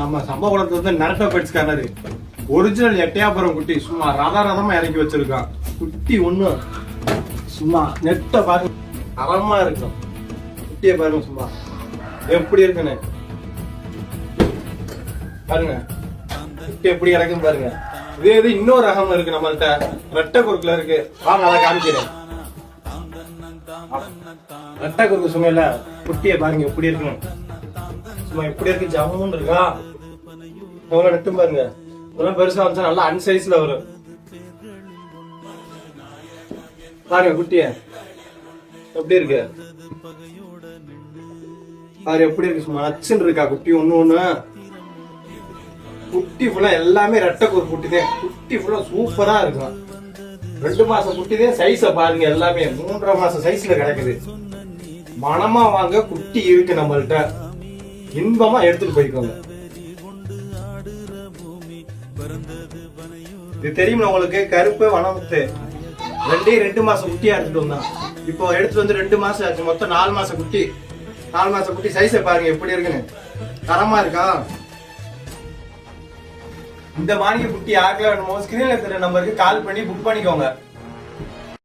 நம்ம சம்பவத்துல வந்து நரட்ட பெட்ஸ்காரரு ஒரிஜினல் எட்டையாபுரம் குட்டி சும்மா ரதமா இறக்கி வச்சிருக்கான். குட்டி ஒண்ணு சும்மா நெட்ட பாருங்க, தரமா இருக்கும். குட்டிய பாருங்க சும்மா எப்படி இருக்குன்னு பாருங்க. குட்டி எப்படி இறக்கும் பாருங்க. இதே இது இன்னொரு ரகம் இருக்கு நம்மள்ட்ட, ரெட்டை குறுக்குல இருக்கு. வாங்க அதை காமிக்கிறேன். ரெட்டை குறுக்கு சுமையில குட்டிய பாருங்க எப்படி இருக்குன்னு. சும்மா எப்படி இருக்கு, ஜம்முன்னு இருக்கா. எவ்வளவு நெட்டும் பாருங்க. இதெல்லாம் பெருசா வந்துச்சா நல்லா அன்சைஸ்ல வரும். பாருங்க குட்டிய எப்படி இருக்கு பாரு, எப்படி இருக்கு சும்மா நச்சுன்னு இருக்கா. குட்டி ஒண்ணு குட்டி ஃபுல்லா எல்லாமே ரெட்டை ஒரு குட்டி தான். குட்டி ஃபுல்லா சூப்பரா இருக்கும். 2 மாசம் குட்டி தான். சைஸ பாருங்க, எல்லாமே 3.5 மாசம் சைஸ்ல கிடக்குது. மனமா வாங்க, குட்டி இருக்கு நம்மள்ட்ட. இன்பமா எடுத்துட்டு போய்க்கோங்க. இது தெரியுமா உங்களுக்கு? கருப்பு வனமுத்து 2 மாசம் குட்டியா எடுத்துட்டு வந்தான். இப்போ எடுத்துட்டு வந்து 2 மாசம் ஆச்சு. மொத்தம் 4 மாசம் குட்டி. 4 மாசம் குட்டி. சைஸ பாருங்க எப்படி இருக்குன்னு. தரமா இருக்கா? இந்த மாதிரி குட்டி யாருக்கெல்லாம் வேணுமோ ஸ்கிரீன்ல இருக்கிற நம்பருக்கு கால் பண்ணி புக் பண்ணிக்கோங்க.